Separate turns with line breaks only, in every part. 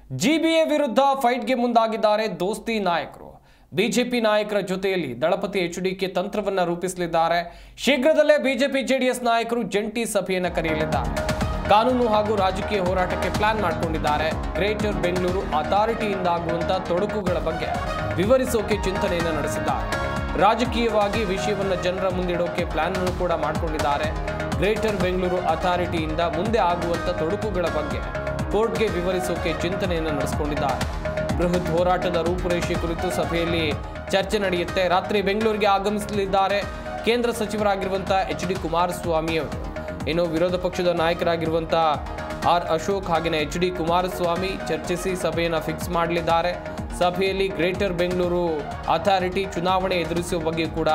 GBA ವಿರುದ್ಧ ಫೈಟ್ಗೆ ಮುಂದಾಗಿದ್ದಾರೆ ದೋಸ್ತಿ ನಾಯಕರು. ಬಿಜೆಪಿ ನಾಯಕರ ಜೊತೆಯಲ್ಲಿ ದಳಪತಿ ಎಚ್ಡಿಕೆ ತಂತ್ರವನ್ನ ರೂಪಿಸಲಿದ್ದಾರೆ. ಶೀಘ್ರದಲ್ಲೇ ಬಿಜೆಪಿ ಜೆಡಿಎಸ್ ನಾಯಕರು ಜಂಟಿ ಸಭೆಯನ್ನು ಕರೆಯಲಿದ್ದಾರೆ. ಕಾನೂನು ಹಾಗೂ ರಾಜಕೀಯ ಹೋರಾಟಕ್ಕೆ ಪ್ಲಾನ್ ಮಾಡಿಕೊಂಡಿದ್ದಾರೆ. ಗ್ರೇಟರ್ ಬೆಂಗಳೂರು ಅಥಾರಿಟಿಯಿಂದ ಆಗುವಂತಹ ತೊಡಕುಗಳ ಬಗ್ಗೆ ವಿವರಿಸೋಕೆ ಚಿಂತನೆಯನ್ನು ನಡೆಸಿದ್ದಾರೆ. ರಾಜಕೀಯವಾಗಿ ವಿಷಯವನ್ನು ಜನರ ಮುಂದಿಡೋಕೆ ಪ್ಲಾನ್ ಅನ್ನು ಕೂಡ ಮಾಡಿಕೊಂಡಿದ್ದಾರೆ. ಗ್ರೇಟರ್ ಬೆಂಗಳೂರು ಅಥಾರಿಟಿಯಿಂದ ಮುಂದೆ ಆಗುವಂತ ತೊಡಕುಗಳ ಬಗ್ಗೆ ಕೋರ್ಟ್ಗೆ ವಿವರಿಸೋಕೆ ಚಿಂತನೆಯನ್ನು ನಡೆಸಿಕೊಂಡಿದ್ದಾರೆ. ಬೃಹತ್ ಹೋರಾಟದ ರೂಪುರೇಷೆ ಕುರಿತು ಸಭೆಯಲ್ಲಿ ಚರ್ಚೆ ನಡೆಯುತ್ತೆ. ರಾತ್ರಿ ಬೆಂಗಳೂರಿಗೆ ಆಗಮಿಸಲಿದ್ದಾರೆ ಕೇಂದ್ರ ಸಚಿವರಾಗಿರುವಂತಹ ಎಚ್.ಡಿ. ಕುಮಾರಸ್ವಾಮಿ ಅವರು. ಇನ್ನು ವಿರೋಧ ಪಕ್ಷದ ನಾಯಕರಾಗಿರುವಂತಹ ಆರ್ ಅಶೋಕ್ ಹಾಗೆಯೇ ಎಚ್.ಡಿ. ಕುಮಾರಸ್ವಾಮಿ ಚರ್ಚಿಸಿ ಸಭೆಯನ್ನು ಫಿಕ್ಸ್ ಮಾಡಲಿದ್ದಾರೆ. ಸಭೆಯಲ್ಲಿ ಗ್ರೇಟರ್ ಬೆಂಗಳೂರು ಅಥಾರಿಟಿ ಚುನಾವಣೆ ಎದುರಿಸುವ ಬಗ್ಗೆ ಕೂಡ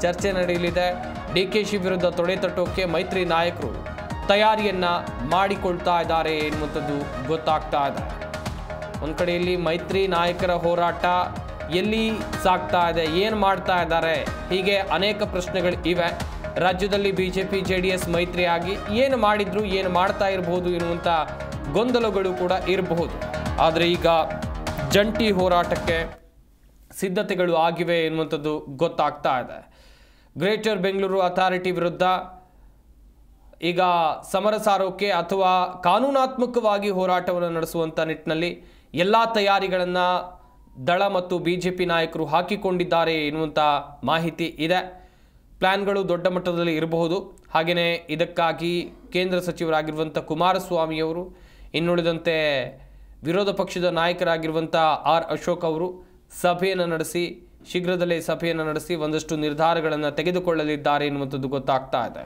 ಚರ್ಚೆ ನಡೆಯಲಿದೆ. ಡಿಕೆಶಿ ವಿರುದ್ಧ ತೊಡೆ ತಟ್ಟೋಕೆ ಮೈತ್ರಿ ನಾಯಕರು ತಯಾರಿಯನ್ನ ಮಾಡಿಕೊಳ್ತಾ ಇದ್ದಾರೆ ಎನ್ನುವಂಥದ್ದು ಗೊತ್ತಾಗ್ತಾ ಇದೆ. ಒಂದು ಕಡೆಯಲ್ಲಿ ಮೈತ್ರಿ ನಾಯಕರ ಹೋರಾಟ ಎಲ್ಲಿ ಸಾಗ್ತಾ ಇದೆ, ಏನು ಮಾಡ್ತಾ ಇದ್ದಾರೆ, ಹೀಗೆ ಅನೇಕ ಪ್ರಶ್ನೆಗಳು ಇವೆ. ರಾಜ್ಯದಲ್ಲಿ ಬಿಜೆಪಿ ಜೆಡಿಎಸ್ ಮೈತ್ರಿಯಾಗಿ ಏನು ಮಾಡಿದ್ರು, ಏನು ಮಾಡ್ತಾ ಇರಬಹುದು ಎನ್ನುವಂಥ ಗೊಂದಲಗಳು ಕೂಡ ಇರಬಹುದು. ಆದರೆ ಈಗ ಜಂಟಿ ಹೋರಾಟಕ್ಕೆ ಸಿದ್ಧತೆಗಳು ಆಗಿವೆ ಎನ್ನುವಂಥದ್ದು ಗೊತ್ತಾಗ್ತಾ ಇದೆ. ಗ್ರೇಟರ್ ಬೆಂಗಳೂರು ಅಥಾರಿಟಿ ವಿರುದ್ಧ ಈಗ ಸಮರ ಸಾರೋಕೆ ಅಥವಾ ಕಾನೂನಾತ್ಮಕವಾಗಿ ಹೋರಾಟವನ್ನು ನಡೆಸುವಂಥ ನಿಟ್ಟಿನಲ್ಲಿ ಎಲ್ಲ ತಯಾರಿಗಳನ್ನು ದಳ ಮತ್ತು ಬಿಜೆಪಿ ನಾಯಕರು ಹಾಕಿಕೊಂಡಿದ್ದಾರೆ ಎನ್ನುವಂಥ ಮಾಹಿತಿ ಇದೆ. ಪ್ಲ್ಯಾನ್ಗಳು ದೊಡ್ಡ ಮಟ್ಟದಲ್ಲಿ ಇರಬಹುದು. ಹಾಗೆಯೇ ಇದಕ್ಕಾಗಿ ಕೇಂದ್ರ ಸಚಿವರಾಗಿರುವಂಥ ಕುಮಾರಸ್ವಾಮಿಯವರು, ಇನ್ನುಳಿದಂತೆ ವಿರೋಧ ಪಕ್ಷದ ನಾಯಕರಾಗಿರುವಂಥ ಆರ್ ಅಶೋಕ್ ಅವರು ಸಭೆಯನ್ನು ನಡೆಸಿ ಶೀಘ್ರದಲ್ಲೇ ಸಭೆಯನ್ನು ನಡೆಸಿ ಒಂದಷ್ಟು ನಿರ್ಧಾರಗಳನ್ನು ತೆಗೆದುಕೊಳ್ಳಲಿದ್ದಾರೆ ಎನ್ನುವಂಥದ್ದು ಗೊತ್ತಾಗ್ತಾ ಇದೆ.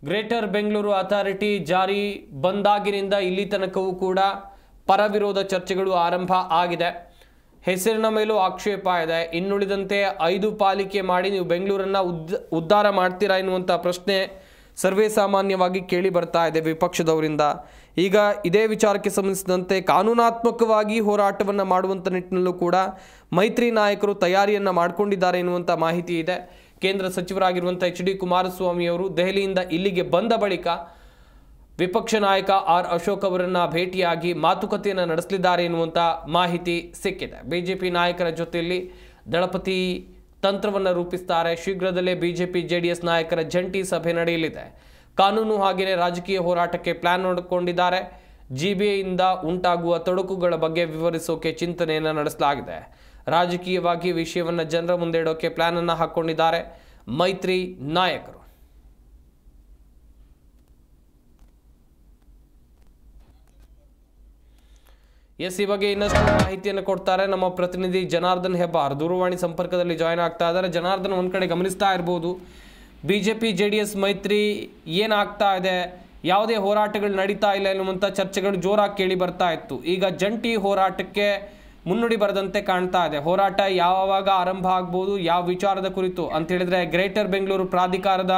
ಗ್ರೇಟರ್ ಬೆಂಗಳೂರು ಅಥಾರಿಟಿ ಜಾರಿ ಬಂದಾಗಿನಿಂದ ಇಲ್ಲಿ ತನಕವೂ ಕೂಡ ಪರವಿರೋಧ ಚರ್ಚೆಗಳು ಆರಂಭ ಆಗಿದೆ. ಹೆಸರಿನ ಮೇಲೂ ಆಕ್ಷೇಪ ಇದೆ. ಇನ್ನುಳಿದಂತೆ 5 ಪಾಲಿಕೆ ಮಾಡಿ ನೀವು ಬೆಂಗಳೂರನ್ನು ಉದ್ಧಾರ ಮಾಡ್ತೀರಾ ಎನ್ನುವಂಥ ಪ್ರಶ್ನೆ ಸರ್ವೇ ಸಾಮಾನ್ಯವಾಗಿ ಕೇಳಿ ಬರ್ತಾ ಇದೆ ವಿಪಕ್ಷದವರಿಂದ. ಈಗ ಇದೇ ವಿಚಾರಕ್ಕೆ ಸಂಬಂಧಿಸಿದಂತೆ ಕಾನೂನಾತ್ಮಕವಾಗಿ ಹೋರಾಟವನ್ನು ಮಾಡುವಂಥ ನಿಟ್ಟಿನಲ್ಲೂ ಕೂಡ ಮೈತ್ರಿ ನಾಯಕರು ತಯಾರಿಯನ್ನು ಮಾಡಿಕೊಂಡಿದ್ದಾರೆ ಎನ್ನುವಂಥ ಮಾಹಿತಿ ಇದೆ. ಕೇಂದ್ರ ಸಚಿವರಾಗಿರುವಂಥ ಎಚ್.ಡಿ. ಕುಮಾರಸ್ವಾಮಿ ಅವರು ದೆಹಲಿಯಿಂದ ಇಲ್ಲಿಗೆ ಬಂದ ಬಳಿಕ ವಿಪಕ್ಷ ನಾಯಕ ಆರ್ ಅಶೋಕ್ ಅವರನ್ನು ಭೇಟಿಯಾಗಿ ಮಾತುಕತೆಯನ್ನು ನಡೆಸಲಿದ್ದಾರೆ ಎನ್ನುವಂಥ ಮಾಹಿತಿ ಸಿಕ್ಕಿದೆ. ಬಿಜೆಪಿ ನಾಯಕರ ಜೊತೆಯಲ್ಲಿ ದಳಪತಿ ತಂತ್ರವನ್ನು ರೂಪಿಸ್ತಾರೆ. ಶೀಘ್ರದಲ್ಲೇ ಬಿಜೆಪಿ ಜೆಡಿಎಸ್ ನಾಯಕರ ಜಂಟಿ ಸಭೆ ನಡೆಯಲಿದೆ. ಕಾನೂನು ಹಾಗೆಯೇ ರಾಜಕೀಯ ಹೋರಾಟಕ್ಕೆ ಪ್ಲಾನ್ ಮಾಡಿಕೊಂಡಿದ್ದಾರೆ. ಜಿಬಿಎಯಿಂದ ಉಂಟಾಗುವ ತೊಡಕುಗಳ ಬಗ್ಗೆ ವಿವರಿಸೋಕೆ ಚಿಂತನೆಯನ್ನು ನಡೆಸಲಾಗಿದೆ. ರಾಜಕೀಯವಾಗಿ ವಿಷಯವನ್ನು ಜನರ ಮುಂದೆ ಇಡೋಕೆ ಪ್ಲಾನ್ ಅನ್ನು ಹಾಕೊಂಡಿದ್ದಾರೆ ಮೈತ್ರಿ ನಾಯಕರು. ಈ ಬಗ್ಗೆ ಇನ್ನಷ್ಟು ಮಾಹಿತಿಯನ್ನು ಕೊಡ್ತಾರೆ ನಮ್ಮ ಪ್ರತಿನಿಧಿ ಜನಾರ್ದನ್ ಹೆಬ್ಬಾರ್. ದೂರವಾಣಿ ಸಂಪರ್ಕದಲ್ಲಿ ಜಾಯ್ನ್ ಆಗ್ತಾ ಇದ್ದಾರೆ. ಜನಾರ್ದನ್, ಒಂದ್ ಕಡೆ ಗಮನಿಸ್ತಾ ಇರಬಹುದು ಬಿಜೆಪಿ ಜೆಡಿಎಸ್ ಮೈತ್ರಿ ಏನಾಗ್ತಾ ಇದೆ, ಯಾವುದೇ ಹೋರಾಟಗಳು ನಡೀತಾ ಇಲ್ಲ ಎನ್ನುವಂಥ ಚರ್ಚೆಗಳು ಜೋರಾಗಿ ಕೇಳಿ ಬರ್ತಾ ಇತ್ತು. ಈಗ ಜಂಟಿ ಹೋರಾಟಕ್ಕೆ ಮುನ್ನುಡಿ ಬರೆದಂತೆ ಕಾಣ್ತಾ ಇದೆ. ಹೋರಾಟ ಯಾವಾಗ ಆರಂಭ ಆಗ್ಬೋದು, ಯಾವ ವಿಚಾರದ ಕುರಿತು ಅಂತ ಹೇಳಿದ್ರೆ ಗ್ರೇಟರ್ ಬೆಂಗಳೂರು ಪ್ರಾಧಿಕಾರದ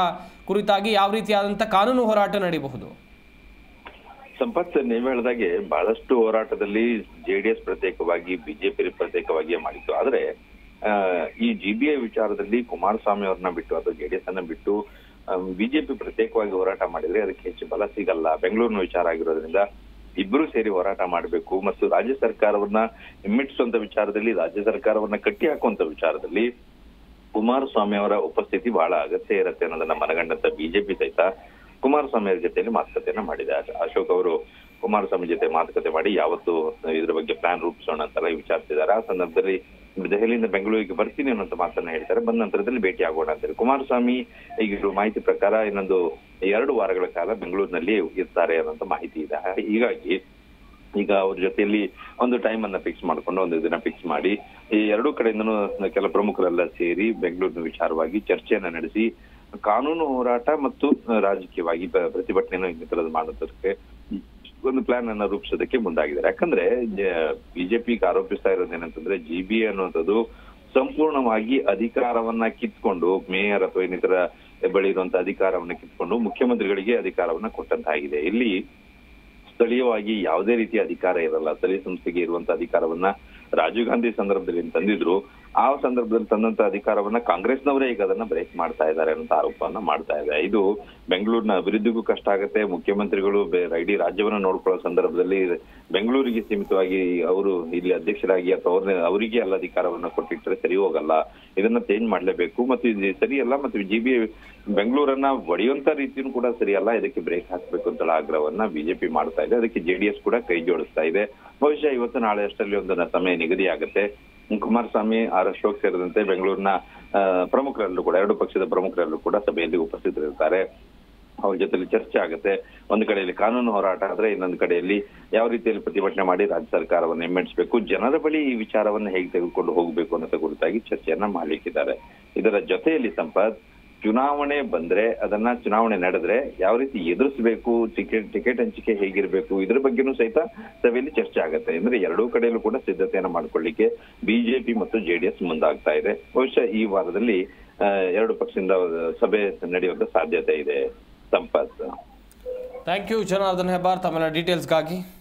ಕುರಿತಾಗಿ ಯಾವ ರೀತಿಯಾದಂಥ ಕಾನೂನು ಹೋರಾಟ ನಡೀಬಹುದು?
ಸಂಪತ್, ನೀವು ಹೇಳಿದಾಗೆ ಬಹಳಷ್ಟು ಹೋರಾಟದಲ್ಲಿ ಜೆಡಿಎಸ್ ಪ್ರತ್ಯೇಕವಾಗಿ ಬಿಜೆಪಿ ಪ್ರತ್ಯೇಕವಾಗಿ ಮಾಡಿತ್ತು. ಆದ್ರೆ ಈ ಜಿಬಿಎ ವಿಚಾರದಲ್ಲಿ ಕುಮಾರಸ್ವಾಮಿ ಅವ್ರನ್ನ ಬಿಟ್ಟು ಅಥವಾ ಜೆಡಿಎಸ್ ಅನ್ನ ಬಿಟ್ಟು ಬಿಜೆಪಿ ಪ್ರತ್ಯೇಕವಾಗಿ ಹೋರಾಟ ಮಾಡಿದ್ರೆ ಅದಕ್ಕೆ ಹೆಚ್ಚು ಬಲ ಸಿಗಲ್ಲ. ಬೆಂಗಳೂರಿನ ವಿಚಾರ ಆಗಿರೋದ್ರಿಂದ ಇಬ್ಬರು ಸೇರಿ ಹೋರಾಟ ಮಾಡಬೇಕು ಮತ್ತು ರಾಜ್ಯ ಸರ್ಕಾರವನ್ನ ಹಿಮ್ಮೆಟ್ಟಿಸುವಂತ ವಿಚಾರದಲ್ಲಿ, ರಾಜ್ಯ ಸರ್ಕಾರವನ್ನ ಕಟ್ಟಿ ಹಾಕುವಂತ ವಿಚಾರದಲ್ಲಿ ಕುಮಾರಸ್ವಾಮಿ ಅವರ ಉಪಸ್ಥಿತಿ ಬಹಳ ಅಗತ್ಯ ಇರುತ್ತೆ ಅನ್ನೋದನ್ನ ಮನಗಂಡಂತ ಬಿಜೆಪಿ ಸಹಿತ ಕುಮಾರಸ್ವಾಮಿ ಅವರ ಜೊತೆಯಲ್ಲಿ ಮಾತುಕತೆಯನ್ನ ಮಾಡಿದೆ. ಅಶೋಕ್ ಅವರು ಕುಮಾರಸ್ವಾಮಿ ಜೊತೆ ಮಾತುಕತೆ ಮಾಡಿ ಯಾವತ್ತು ಇದ್ರ ಬಗ್ಗೆ ಪ್ಲಾನ್ ರೂಪಿಸೋಣ ಅಂತೆಲ್ಲ ವಿಚಾರಿಸಿದ್ದಾರೆ. ಆ ಸಂದರ್ಭದಲ್ಲಿ ದೆಹಲಿಯಿಂದ ಬೆಂಗಳೂರಿಗೆ ಬರ್ತೀನಿ ಅನ್ನೋಂಥ ಮಾತನ್ನ ಹೇಳ್ತಾರೆ. ಬಂದ ನಂತರದಲ್ಲಿ ಭೇಟಿ ಆಗೋಣ ಅಂತೇಳಿ ಕುಮಾರಸ್ವಾಮಿ ಈಗ ಮಾಹಿತಿ ಪ್ರಕಾರ ಇನ್ನೊಂದು 2 ವಾರಗಳ ಕಾಲ ಬೆಂಗಳೂರಿನಲ್ಲಿ ಇರ್ತಾರೆ ಅನ್ನೋಂಥ ಮಾಹಿತಿ ಇದೆ. ಹೀಗಾಗಿ ಈಗ ಅವ್ರ ಜೊತೆಯಲ್ಲಿ ಒಂದು ಟೈಮ್ ಅನ್ನ ಫಿಕ್ಸ್ ಮಾಡ್ಕೊಂಡು ಒಂದು ದಿನ ಫಿಕ್ಸ್ ಮಾಡಿ ಈ 2 ಕಡೆಯಿಂದನೂ ಕೆಲ ಪ್ರಮುಖರೆಲ್ಲ ಸೇರಿ ಬೆಂಗಳೂರಿನ ವಿಚಾರವಾಗಿ ಚರ್ಚೆಯನ್ನ ನಡೆಸಿ ಕಾನೂನು ಹೋರಾಟ ಮತ್ತು ರಾಜಕೀಯವಾಗಿ ಪ್ರತಿಭಟನೆಯನ್ನು ಇನ್ನಿತರದ್ದು ಮಾಡೋದಕ್ಕೆ ಒಂದು ಪ್ಲಾನ್ ಅನ್ನ ರೂಪಿಸೋದಕ್ಕೆ ಮುಂದಾಗಿದ್ದಾರೆ. ಯಾಕಂದ್ರೆ ಬಿಜೆಪಿಗೆ ಆರೋಪಿಸ್ತಾ ಇರೋದೇನಂತಂದ್ರೆ ಜಿಬಿಎ ಅನ್ನುವಂಥದ್ದು ಸಂಪೂರ್ಣವಾಗಿ ಅಧಿಕಾರವನ್ನ ಕಿತ್ಕೊಂಡು ಮೇಯರ್ ಅಥವಾ ಇನ್ನಿತರ ಬಳಿ ಇರುವಂತ ಅಧಿಕಾರವನ್ನ ಕಿತ್ಕೊಂಡು ಮುಖ್ಯಮಂತ್ರಿಗಳಿಗೆ ಅಧಿಕಾರವನ್ನ ಕೊಟ್ಟಂತಾಗಿದೆ. ಇಲ್ಲಿ ಸ್ಥಳೀಯವಾಗಿ ಯಾವುದೇ ರೀತಿಯ ಅಧಿಕಾರ ಇರಲ್ಲ. ಸ್ಥಳೀಯ ಸಂಸ್ಥೆಗೆ ಇರುವಂತ ಅಧಿಕಾರವನ್ನ ರಾಜೀವ್ ಗಾಂಧಿ ಸಂದರ್ಭದಲ್ಲಿ ತಂದಿದ್ರು. ಆ ಸಂದರ್ಭದಲ್ಲಿ ತಂದಂತ ಅಧಿಕಾರವನ್ನ ಕಾಂಗ್ರೆಸ್ನವರೇ ಈಗ ಅದನ್ನ ಬ್ರೇಕ್ ಮಾಡ್ತಾ ಇದ್ದಾರೆ ಅಂತ ಆರೋಪವನ್ನ ಮಾಡ್ತಾ ಇದೆ. ಇದು ಬೆಂಗಳೂರಿನ ಅಭಿವೃದ್ಧಿಗೂ ಕಷ್ಟ ಆಗುತ್ತೆ. ಮುಖ್ಯಮಂತ್ರಿಗಳು ಇಡೀ ರಾಜ್ಯವನ್ನ ನೋಡ್ಕೊಳ್ಳೋ ಸಂದರ್ಭದಲ್ಲಿ ಬೆಂಗಳೂರಿಗೆ ಸೀಮಿತವಾಗಿ ಅವರು ಇಲ್ಲಿ ಅಧ್ಯಕ್ಷರಾಗಿ ಅಥವಾ ಅವರಿಗೆ ಎಲ್ಲ ಅಧಿಕಾರವನ್ನ ಕೊಟ್ಟಿಟ್ಟರೆ ಸರಿ ಹೋಗಲ್ಲ. ಇದನ್ನ ಚೇಂಜ್ ಮಾಡ್ಲೇಬೇಕು ಮತ್ತು ಇದು ಸರಿಯಲ್ಲ. ಮತ್ತು GBA ಬೆಂಗಳೂರನ್ನ ಒಡೆಯುವಂತ ರೀತಿಯೂ ಕೂಡ ಸರಿಯಲ್ಲ. ಇದಕ್ಕೆ ಬ್ರೇಕ್ ಹಾಕ್ಬೇಕು ಅಂತ ಆಗ್ರಹವನ್ನ ಬಿಜೆಪಿ ಮಾಡ್ತಾ ಇದೆ. ಅದಕ್ಕೆ JDS ಕೂಡ ಕೈ ಜೋಡಿಸ್ತಾ ಇದೆ. ಬಹುಶಃ ಇವತ್ತು ನಾಳೆ ಅಷ್ಟರಲ್ಲಿ ಒಂದು ಸಮಯ ನಿಗದಿ ಆಗುತ್ತೆ. ಕುಮಾರಸ್ವಾಮಿ, ಅಶೋಕ್ ಸೇರಿದಂತೆ ಬೆಂಗಳೂರಿನ ಪ್ರಮುಖರಲ್ಲೂ ಕೂಡ, ಎರಡು ಪಕ್ಷದ ಪ್ರಮುಖರಲ್ಲೂ ಕೂಡ ಸಭೆಯಲ್ಲಿ ಉಪಸ್ಥಿತರಿರ್ತಾರೆ. ಅವ್ರ ಜೊತೆಲಿ ಚರ್ಚೆ ಆಗುತ್ತೆ. ಒಂದು ಕಡೆಯಲ್ಲಿ ಕಾನೂನು ಹೋರಾಟ ಆದ್ರೆ, ಇನ್ನೊಂದು ಕಡೆಯಲ್ಲಿ ಯಾವ ರೀತಿಯಲ್ಲಿ ಪ್ರತಿಭಟನೆ ಮಾಡಿ ರಾಜ್ಯ ಸರ್ಕಾರವನ್ನು ಹಿಮ್ಮೆಟ್ಟಿಸಬೇಕು, ಜನರ ಬಳಿ ಈ ವಿಚಾರವನ್ನು ಹೇಗೆ ತೆಗೆದುಕೊಂಡು ಹೋಗಬೇಕು ಅನ್ನೋದ ಕುರಿತಾಗಿ ಚರ್ಚೆಯನ್ನ ಮಾಡ್ಲಿಕ್ಕಿದ್ದಾರೆ. ಇದರ ಜೊತೆಯಲ್ಲಿ ಸಂಪತ್, ಚುನಾವಣೆ ಬಂದ್ರೆ ಅದನ್ನ ಚುನಾವಣೆ ನಡೆದ್ರೆ ಯಾವ ರೀತಿ ಎದುರಿಸಬೇಕು, ಟಿಕೆಟ್ ಹಂಚಿಕೆ ಹೇಗಿರ್ಬೇಕು, ಇದ್ರ ಬಗ್ಗೆನೂ ಸಹಿತ ಸಭೆಯಲ್ಲಿ ಚರ್ಚೆ ಆಗುತ್ತೆ. ಅಂದ್ರೆ ಎರಡೂ ಕಡೆಯಲ್ಲೂ ಕೂಡ ಸಿದ್ಧತೆಯನ್ನ ಮಾಡ್ಕೊಳ್ಳಿಕ್ಕೆ ಬಿಜೆಪಿ ಮತ್ತು JDS ಮುಂದಾಗ್ತಾ ಇದೆ. ಬಹುಶಃ ಈ ವಾರದಲ್ಲಿ ಎರಡು ಪಕ್ಷದಿಂದ ಸಭೆ ನಡೆಯುವಂತ ಸಾಧ್ಯತೆ ಇದೆ. ಸಂಪತ್.
ಥ್ಯಾಂಕ್ ಯು ಜನಾರ್ದನ್ ಹೆಬ್ಬಾರ್ ತಮ್ಮ ಡೀಟೇಲ್ಸ್ಗಾಗಿ.